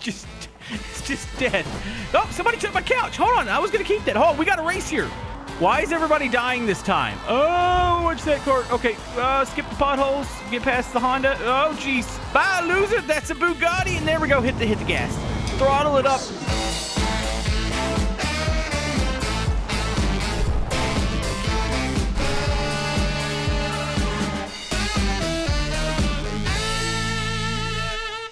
it's just dead. Oh, somebody took my couch. Hold on, I was gonna keep that. Hold on, we got a race here. Why is everybody dying this time? Oh, what's that cart? Okay, skip the potholes, get past the Honda. Oh, jeez. Bye, loser. That's a Bugatti, and there we go. Hit the gas. Throttle it up.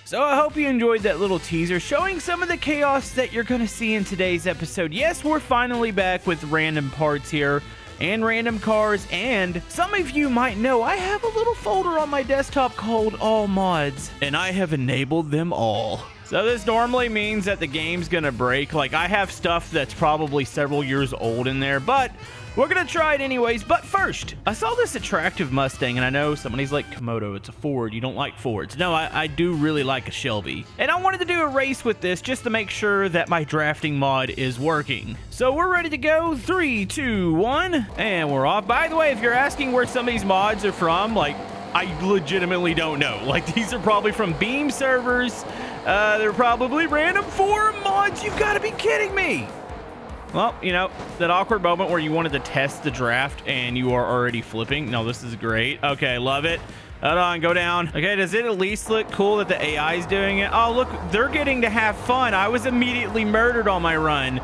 So I hope you enjoyed that little teaser showing some of the chaos that you're going to see in today's episode. Yes, we're finally back with random parts here and random cars, and some of you might know I have a little folder on my desktop called All Mods, and I have enabled them all. So this normally means that the game's going to break. Like, I have stuff that's probably several years old in there, but we're going to try it anyways. But first, I saw this attractive Mustang, and I know somebody's like, Camodo, it's a Ford. You don't like Fords. No, I do really like a Shelby. And I wanted to do a race with this just to make sure that my drafting mod is working. So we're ready to go. 3, 2, 1, and we're off. By the way, if you're asking where some of these mods are from, like, I legitimately don't know. Like, these are probably from Beam servers. They're probably random forum mods. You've got to be kidding me. Well, you know, that awkward moment where you wanted to test the draft and you are already flipping. No, this is great. Okay, love it. Hold on, go down. Okay, does it at least look cool that the AI is doing it? Oh, look, they're getting to have fun. I was immediately murdered on my run.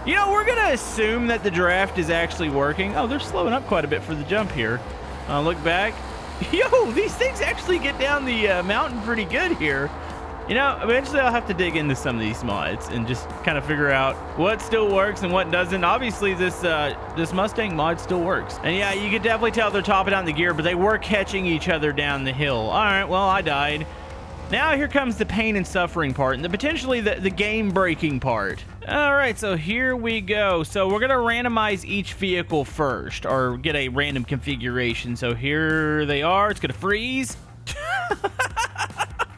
You know, we're going to assume that the draft is actually working. Oh, they're slowing up quite a bit for the jump here. Look back. Yo, these things actually get down the mountain pretty good here. You know, eventually I'll have to dig into some of these mods and just kind of figure out what still works and what doesn't. Obviously, this Mustang mod still works. And yeah, you can definitely tell they're topping down the gear, but they were catching each other down the hill. All right, well, I died. Now here comes the pain and suffering part and potentially the game-breaking part. All right, so here we go. So we're going to randomize each vehicle first, or get a random configuration. So here they are. It's going to freeze.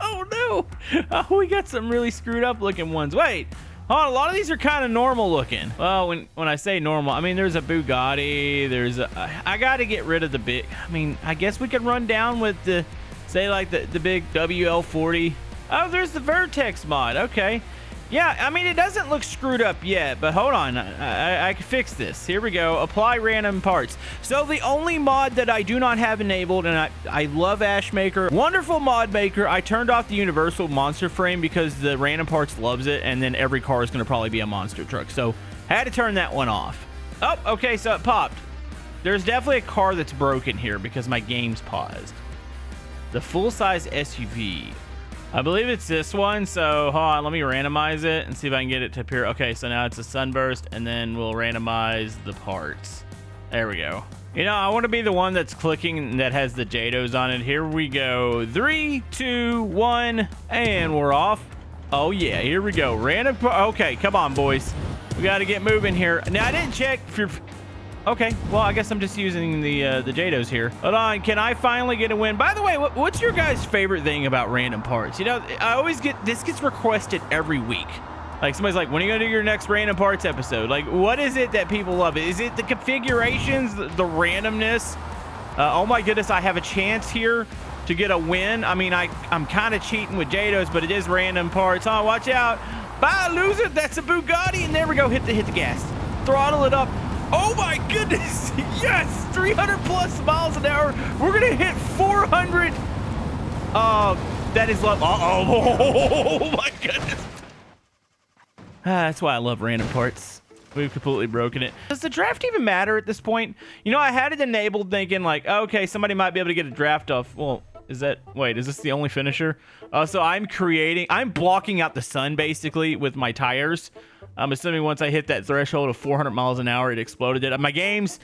Oh, no. Oh, we got some really screwed up looking ones. Wait. Hold on, a lot of these are kind of normal looking. Well, when I say normal, I mean, there's a Bugatti. There's a... I got to get rid of the big... I mean, I guess we could run down with the... Say, like, the big WL40. Oh, there's the Vertex mod. Okay. Yeah, I mean, it doesn't look screwed up yet, but hold on. I can fix this. Here we go. Apply random parts. So the only mod that I do not have enabled, and I love Ashmaker. Wonderful mod maker. I turned off the universal monster frame because the random parts loves it, and then every car is going to probably be a monster truck. So had to turn that one off. Oh, okay, so it popped. There's definitely a car that's broken here because my game's paused. The full-size SUV. I believe it's this one, so hold on, let me randomize it and see if I can get it to appear. Okay, so now it's a Sunburst, and then we'll randomize the parts. There we go. You know, I want to be the one that's clicking that has the JADOs on it. Here we go. 3, 2, 1, and we're off. Oh, yeah, here we go. Random. Okay, come on, boys. We got to get moving here. Now, I didn't check if you're... Okay, well, I guess I'm just using the JADOs here. Hold on, can I finally get a win? By the way, what's your guys' favorite thing about random parts? You know, I always get, this gets requested every week. Like, somebody's like, when are you gonna do your next random parts episode? Like, what is it that people love? Is it the configurations, the randomness? Oh my goodness, I have a chance here to get a win. I mean, I'm kind of cheating with JADOs, but it is random parts. Oh, watch out. Bye, loser, that's a Bugatti, and there we go, hit the gas. Throttle it up. Oh my goodness! Yes! 300 plus miles an hour. We're gonna hit 400. That is love. Oh my goodness! That's why I love random parts. We've completely broken it. Does the draft even matter at this point? You know, I had it enabled thinking like, okay, somebody might be able to get a draft off. Well, is this the only finisher? So I'm blocking out the sun basically with my tires. I'm assuming once I hit that threshold of 400 miles an hour, it exploded it. My game's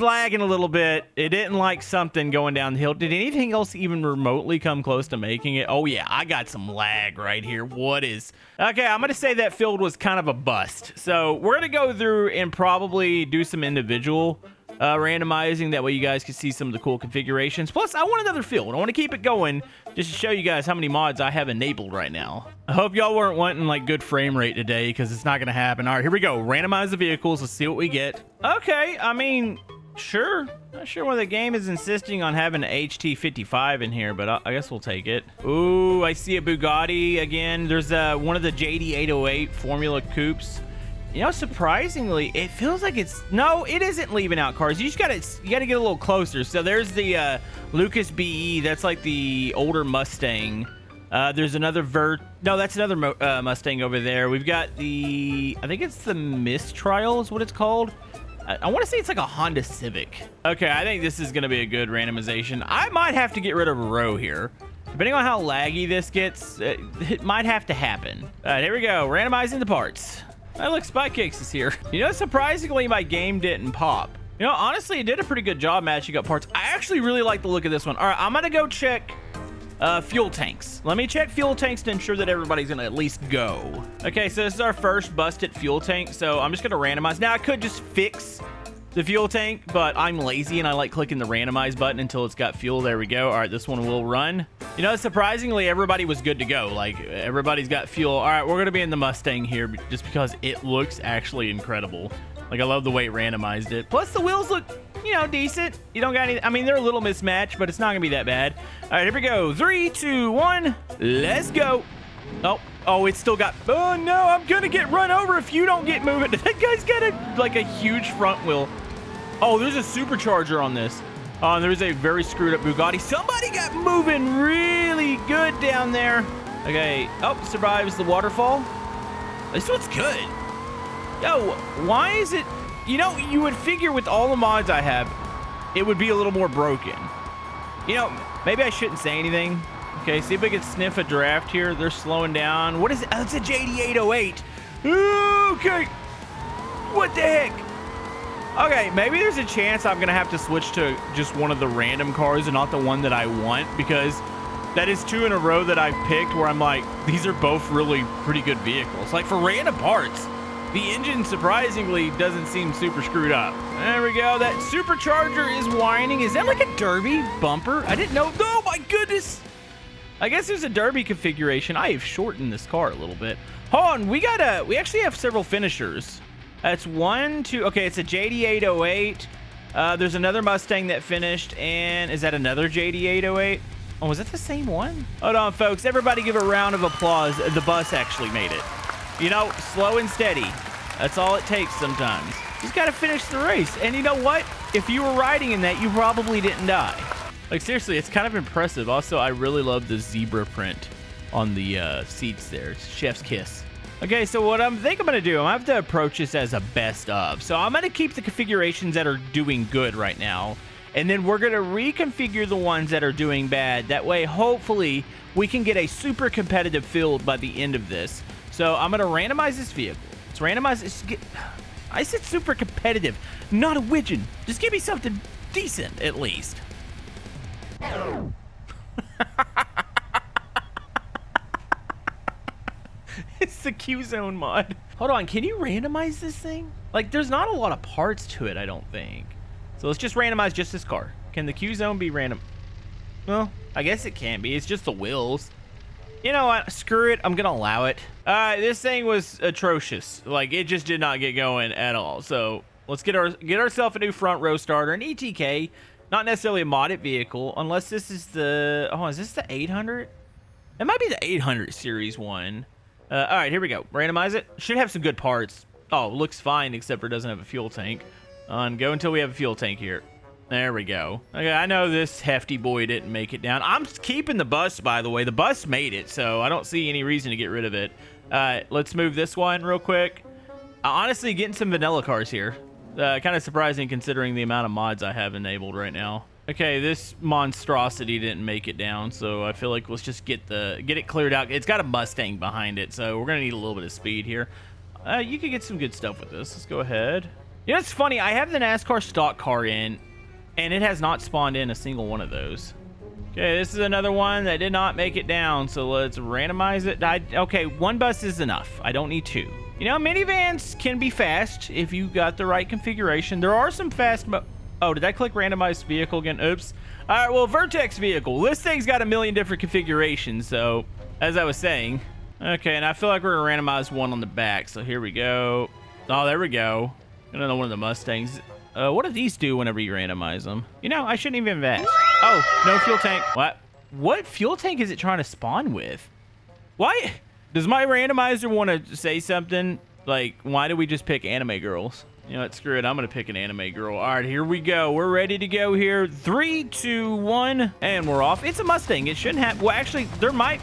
lagging a little bit. It didn't like something going down the hill. Did anything else even remotely come close to making it? Oh yeah, I got some lag right here. Okay, I'm gonna say that field was kind of a bust. So we're gonna go through and probably do some individual randomizing. That way you guys can see some of the cool configurations. Plus, I want another field. I want to keep it going just to show you guys how many mods I have enabled right now. I hope y'all weren't wanting like good frame rate today because it's not going to happen. All right, here we go. Randomize the vehicles. Let's see what we get. Okay, I mean, Sure. Not sure why the game is insisting on having an HT55 in here, but I guess we'll take it. Ooh, I see a Bugatti again. There's one of the JD808 Formula Coupes. You know, surprisingly, it feels like it's... No, it isn't leaving out cars. You gotta get a little closer. So there's the Lucas BE. That's like the older Mustang. There's another No, that's another Mustang over there. We've got the... I think it's the Mistrial is what it's called. I want to say it's like a Honda Civic. Okay, I think this is going to be a good randomization. I might have to get rid of a row here. Depending on how laggy this gets, it might have to happen. All right, here we go. Randomizing the parts. Oh, look, Spy Cakes is here. You know, surprisingly, my game didn't pop. You know, honestly, it did a pretty good job matching up parts. I actually really like the look of this one. All right, I'm going to go check fuel tanks. Let me check fuel tanks to ensure that everybody's going to at least go. Okay, so this is our first busted fuel tank. So I'm just going to randomize. Now, I could just fix the fuel tank, but I'm lazy and I like clicking the randomize button until it's got fuel. There we go. All right, this one will run. You know, surprisingly, everybody was good to go. Like, everybody's got fuel. All right, we're going to be in the Mustang here just because it looks actually incredible. Like, I love the way it randomized it. Plus, the wheels look, you know, decent. You don't got any... I mean, they're a little mismatched, but it's not going to be that bad. All right, here we go. 3, 2, 1. Let's go. Oh, it's still got... Oh, no, I'm going to get run over if you don't get moving. That guy's got a huge front wheel. Oh, there's a supercharger on this. Oh, and there's a very screwed up Bugatti. Somebody got moving really good down there. Okay. Oh, survives the waterfall. This one's good. Yo, why is it... You know, you would figure with all the mods I have, it would be a little more broken. You know, maybe I shouldn't say anything. Okay, see if we can sniff a draft here. They're slowing down. What is it? Oh, it's a JD808. Okay. What the heck? Okay, maybe there's a chance I'm going to have to switch to just one of the random cars and not the one that I want, because that is 2 in a row that I've picked where I'm like, these are both really pretty good vehicles. Like, for random parts, the engine surprisingly doesn't seem super screwed up. There we go. That supercharger is whining. Is that like a derby bumper? I didn't know. Oh, my goodness. I guess there's a derby configuration. I have shortened this car a little bit. Hold on. We actually have several finishers. That's 1, 2. Okay, it's a JD808. There's another Mustang that finished. And is that another JD808? Oh, was that the same one? Hold on, folks. Everybody give a round of applause. The bus actually made it. You know, slow and steady. That's all it takes sometimes. Just got to finish the race. And you know what? If you were riding in that, you probably didn't die. Like, seriously, it's kind of impressive. Also, I really love the zebra print on the seats there. It's chef's kiss. Okay, so what I think I'm going to do, I'm going to have to approach this as a best of. So I'm going to keep the configurations that are doing good right now. And then we're going to reconfigure the ones that are doing bad. That way, hopefully, we can get a super competitive field by the end of this. So I'm going to randomize this vehicle. Let's randomize this. I said super competitive, not a widget. Just give me something decent, at least. It's the Q-Zone mod. Hold on, can you randomize this thing? Like, there's not a lot of parts to it, I don't think. So let's just randomize just this car. Can the Q-Zone be random? Well, I guess it can be. It's just the wheels. You know what? Screw it. I'm going to allow it. This thing was atrocious. Like, it just did not get going at all. So let's get ourselves a new front row starter, an ETK. Not necessarily a modded vehicle, unless this is the... Oh, is this the 800? It might be the 800 series one. All right, here we go. Randomize it. Should have some good parts. Oh, looks fine, except for it doesn't have a fuel tank. On go until we have a fuel tank here. There we go. Okay, I know this hefty boy didn't make it down. I'm keeping the bus, by the way. The bus made it, so I don't see any reason to get rid of it. Let's move this one real quick. Honestly, getting some vanilla cars here. Kind of surprising considering the amount of mods I have enabled right now. Okay, this monstrosity didn't make it down, so I feel like let's just get it cleared out. It's got a Mustang behind it, so we're gonna need a little bit of speed here. You could get some good stuff with this. Let's go ahead. You know, it's funny. I have the NASCAR stock car in, and it has not spawned in a single one of those. Okay, this is another one that did not make it down, so let's randomize it. Okay, one bus is enough. I don't need 2. You know, minivans can be fast if you got the right configuration. There are some fast... Oh, did I click randomized vehicle again? Oops. All right, well, Vertex vehicle. This thing's got a million different configurations, so as I was saying. Okay, and I feel like we're going to randomize one on the back, so here we go. Oh, there we go. Another one of the Mustangs. What do these do whenever you randomize them? You know, I shouldn't even invest. Oh, no fuel tank. What fuel tank is it trying to spawn with? Why? Does my randomizer want to say something? Like, why do we just pick anime girls? You know what? Screw it. I'm going to pick an anime girl. All right, here we go. We're ready to go here. 3, 2, 1, and we're off. It's a Mustang. It shouldn't have... Well, actually, there might...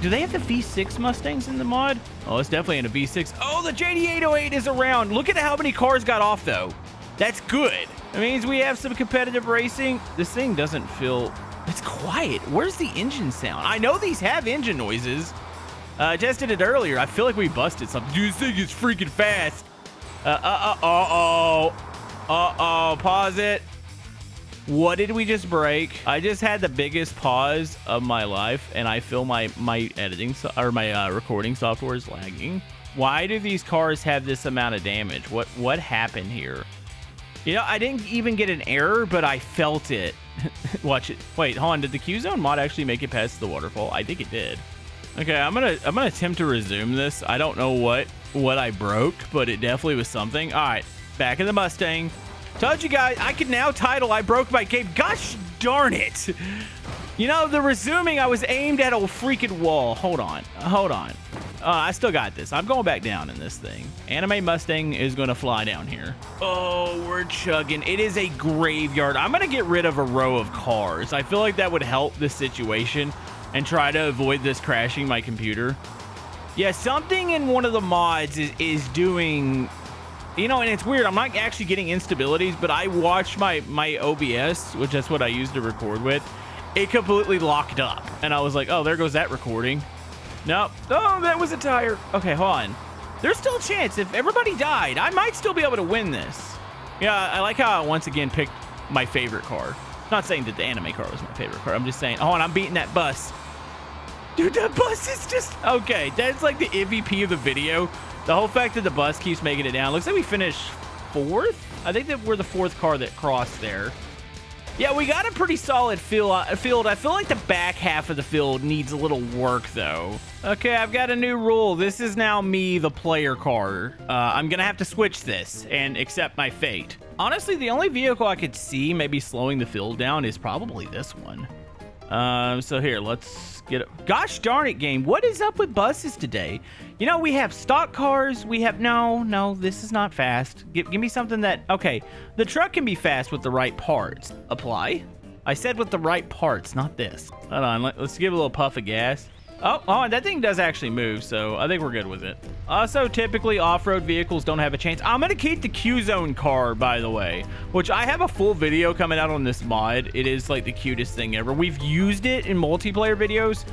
Do they have the V6 Mustangs in the mod? Oh, it's definitely in a V6. Oh, the JD808 is around. Look at how many cars got off, though. That's good. It means we have some competitive racing. This thing doesn't feel... It's quiet. Where's the engine sound? I know these have engine noises. I tested it earlier. I feel like we busted something. Dude, this thing is freaking fast. Pause it. What did we just break? I just had the biggest pause of my life, and I feel my editing or my recording software is lagging. Why do these cars have this amount of damage? What happened here? You know, I didn't even get an error, but I felt it. Watch it. Wait, hold on. Did the Q-Zone mod actually make it past the waterfall? I think it did. Okay, I'm gonna attempt to resume this. I don't know what I broke, but it definitely was something. All right, back in the Mustang. Told you guys, I can now title I broke my game. Gosh darn it. You know, the resuming, I was aimed at a freaking wall. Hold on. I still got this. I'm going back down in this thing. Anime Mustang is going to fly down here. Oh, we're chugging. It is a graveyard. I'm going to get rid of a row of cars. I feel like that would help the situation and try to avoid this crashing my computer. Yeah, something in one of the mods is doing... You know, and it's weird. I'm not actually getting instabilities, but I watched my OBS, which that's what I use to record with. It completely locked up. And I was like, oh, there goes that recording. Nope. Oh, that was a tire. Okay, hold on. There's still a chance. If everybody died, I might still be able to win this. Yeah, I like how I once again picked my favorite car. Not saying that the anime car was my favorite car. I'm just saying, hold on, I'm beating that bus. Dude, that bus is just... Okay, that's like the MVP of the video. The whole fact that the bus keeps making it down. Looks like we finished 4th. I think that we're the 4th car that crossed there. Yeah, we got a pretty solid field. I feel like the back half of the field needs a little work, though. Okay, I've got a new rule. This is now me, the player car. I'm going to have to switch this and accept my fate. Honestly, the only vehicle I could see maybe slowing the field down is probably this one. So here, let's get it. Gosh darn it, game. What is up with buses today? You know, we have stock cars. We have... No, this is not fast. Give me something that... Okay, the truck can be fast with the right parts. Apply? I said with the right parts, not this. Hold on, let's give it a little puff of gas. Oh, that thing does actually move, so I think we're good with it. Also, typically, off-road vehicles don't have a chance. I'm going to keep the Q-Zone car, by the way, which I have a full video coming out on this mod. It is, like, the cutest thing ever. We've used it in multiplayer videos,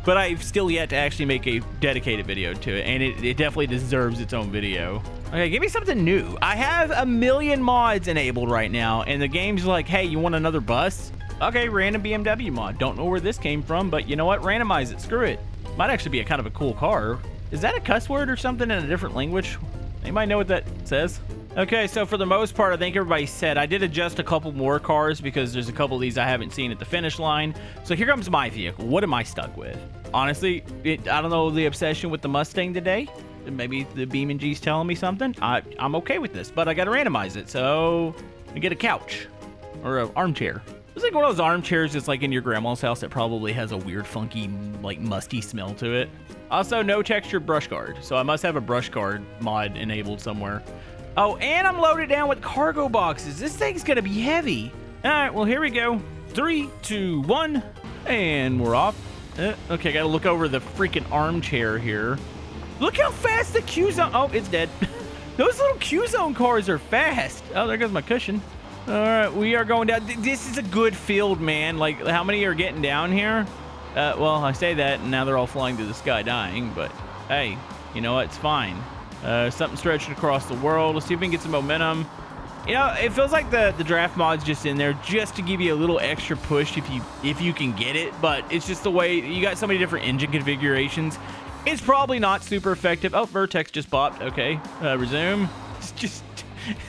but I've still yet to actually make a dedicated video to it, and it definitely deserves its own video. Okay, give me something new. I have a million mods enabled right now, and the game's like, hey, you want another bus? Okay, random BMW mod. Don't know where this came from, but you know what? Randomize it. Screw it. Might actually be a kind of a cool car. Is that a cuss word or something in a different language? Anybody know what that says? Okay, so for the most part, I think everybody said. I did adjust a couple more cars because there's a couple of these I haven't seen at the finish line. So here comes my vehicle. What am I stuck with? Honestly, I don't know the obsession with the Mustang today. Maybe the BeamNG's telling me something. I'm okay with this, but I got to randomize it. So I get a couch or an armchair. It's like one of those armchairs that's like in your grandma's house that probably has a weird, funky, like musty smell to it. Also, no textured brush guard. So I must have a brush guard mod enabled somewhere. Oh, and I'm loaded down with cargo boxes. This thing's going to be heavy. All right, well, here we go. 3, 2, 1, and we're off. Okay, got to look over the freaking armchair here. Look how fast the Q-Zone... Oh, it's dead. Those little Q-Zone cars are fast. Oh, there goes my cushion. All right, we are going down. This is a good field, man. Like, how many are getting down here? Well, I say that, and now they're all flying through the sky dying. But, hey, you know what? It's fine. Something stretching across the world. Let's see if we can get some momentum. You know, it feels like the draft mod's just in there just to give you a little extra push if you can get it. But it's just the way you got so many different engine configurations. It's probably not super effective. Oh, Vertex just popped. Okay, resume. It's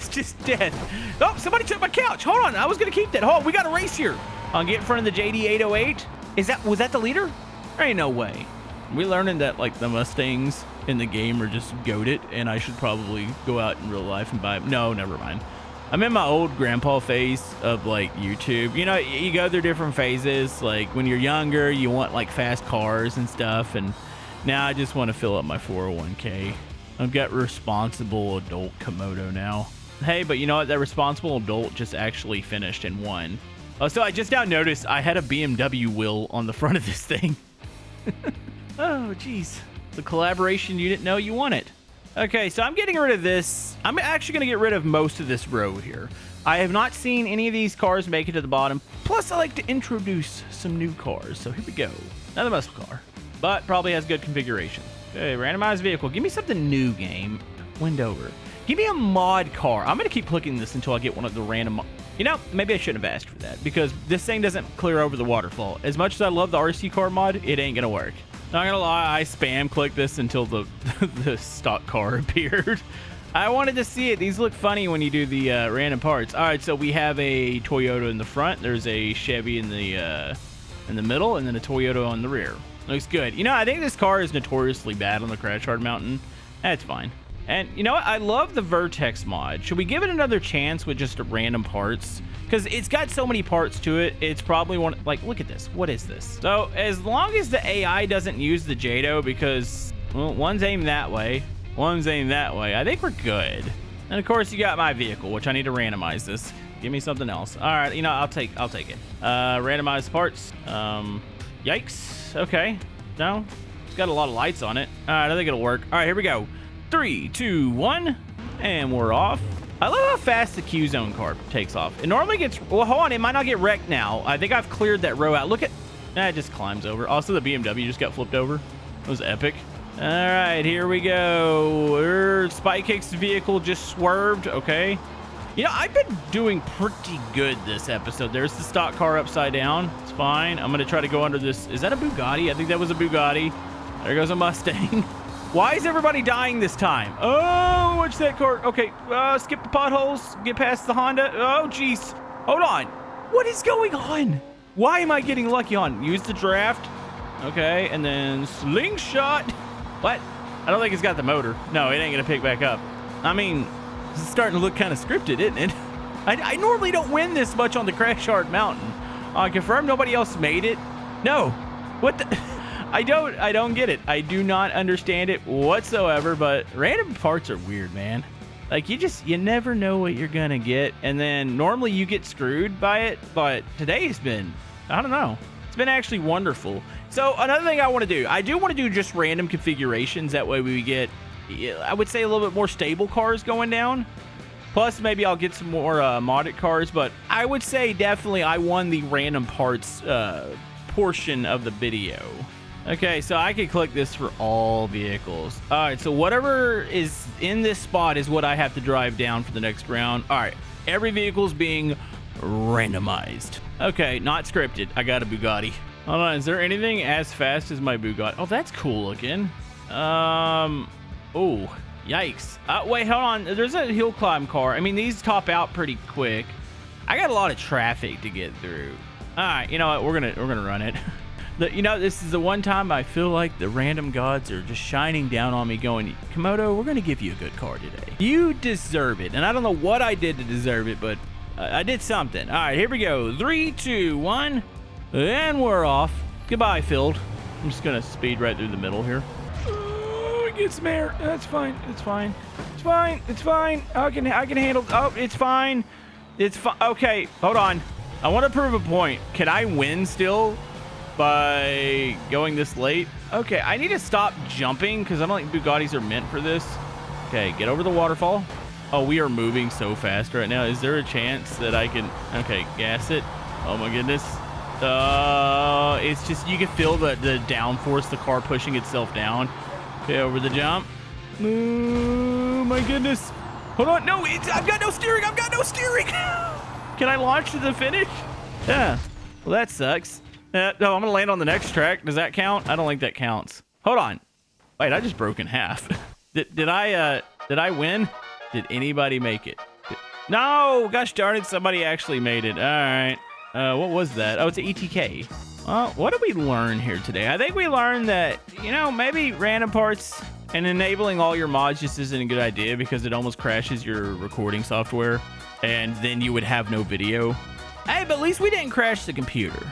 just dead. Oh, somebody took my couch. Hold on, I was gonna keep that. Hold on, we got a race here. I'll get in front of the JD808. Was that the leader? There ain't no way. We learning that like the Mustangs in the game are just goated, and I should probably go out in real life and buy them. No, never mind. I'm in my old grandpa phase of like YouTube. You know, you go through different phases. Like when you're younger, you want like fast cars and stuff. And now I just want to fill up my 401k. I've got responsible adult Camodo now. Hey, but you know what? That responsible adult just actually finished and won. Oh, so I just now noticed I had a BMW wheel on the front of this thing. Oh, geez. The collaboration you didn't know you wanted. Okay, so I'm getting rid of this. I'm actually going to get rid of most of this row here. I have not seen any of these cars make it to the bottom. Plus, I like to introduce some new cars. So here we go. Another muscle car, but probably has good configuration. Okay, randomized vehicle. Give me something new, game. Windover. Give me a mod car. I'm going to keep clicking this until I get one of the random... You know, maybe I shouldn't have asked for that because this thing doesn't clear over the waterfall. As much as I love the RC car mod, it ain't going to work. Not gonna lie, I spam clicked this until the the stock car appeared. I wanted to see it. These look funny when you do the random parts. All right, so we have a Toyota in the front. There's a Chevy in the middle, and then a Toyota on the rear. Looks good. You know, I think this car is notoriously bad on the Crash Hard Mountain. That's fine. And you know what? I love the Vertex mod. Should we give it another chance with just random parts? Because it's got so many parts to it, it's probably one... Like, look at this. What is this? So, as long as the AI doesn't use the JADO, because, well, one's aimed that way, one's aimed that way, I think we're good. And, of course, you got my vehicle, which I need to randomize this. Give me something else. All right, you know, I'll take it. Randomized parts. Yikes. Okay. No. It's got a lot of lights on it. All right, I think it'll work. All right, here we go. 3, 2, 1, and we're off. I love how fast the Q-Zone car takes off. It normally gets... Well, hold on. It might not get wrecked now. I think I've cleared that row out. Look at... It just climbs over. Also, the BMW just got flipped over. It was epic. All right, here we go. Spike Kick's vehicle just swerved. Okay. You know, I've been doing pretty good this episode. There's the stock car upside down. It's fine. I'm going to try to go under this. Is that a Bugatti? I think that was a Bugatti. There goes a Mustang. Why is everybody dying this time? Oh, what's that car? Okay, skip the potholes. Get past the Honda. Oh, jeez. Hold on. What is going on? Why am I getting lucky on? Use the draft. Okay, and then slingshot. What? I don't think it's got the motor. No, it ain't going to pick back up. I mean, this is starting to look kind of scripted, isn't it? I normally don't win this much on the Crash Hard Mountain. I confirm nobody else made it. No. What the... I don't get it. I do not understand it whatsoever, but random parts are weird, man. Like, you never know what you're gonna get, and then normally you get screwed by it, but today's been, I don't know. It's been actually wonderful. So another thing I want to do, I do want to do just random configurations. That way we get, I would say, a little bit more stable cars going down. Plus, maybe I'll get some more modded cars, but I would say definitely I won the random parts portion of the video. Okay, so I could click this for all vehicles. All right, so whatever is in this spot is what I have to drive down for the next round. All right, every vehicle's being randomized. Okay, not scripted. I got a Bugatti. Hold on, is there anything as fast as my Bugatti? Oh, that's cool looking. Oh, yikes. Wait, hold on. There's a hill climb car. I mean, these top out pretty quick. I got a lot of traffic to get through. All right, you know what? We're gonna run it. You know, this is the one time I feel like the random gods are just shining down on me going, Camodo, we're going to give you a good car today. You deserve it. And I don't know what I did to deserve it, but I did something. All right, here we go. 3, 2, 1, and we're off. Goodbye, field. I'm just going to speed right through the middle here. Oh, get some air. That's fine. It's fine. It's fine. It's fine. I can handle. Oh, it's fine. It's fine. Okay, hold on. I want to prove a point. Can I win still by going this late? Okay, I need to stop jumping because I don't think Bugattis are meant for this. Okay, get over the waterfall. Oh, we are moving so fast right now. Is there a chance that I can... Okay, gas it. Oh my goodness. It's just, you can feel the downforce, the car pushing itself down. Okay, over the jump. Oh my goodness. Hold on. No, I've got no steering. I've got no steering. Can I launch to the finish? Yeah. Well, that sucks. No, I'm going to land on the next track. Does that count? I don't think that counts. Hold on. Wait, I just broke in half. Did I win? Did anybody make it? No! Gosh darn it, somebody actually made it. All right. What was that? Oh, it's an ETK. Well, what did we learn here today? I think we learned that, you know, maybe random parts and enabling all your mods just isn't a good idea because it almost crashes your recording software. and then you would have no video. Hey, but at least we didn't crash the computer.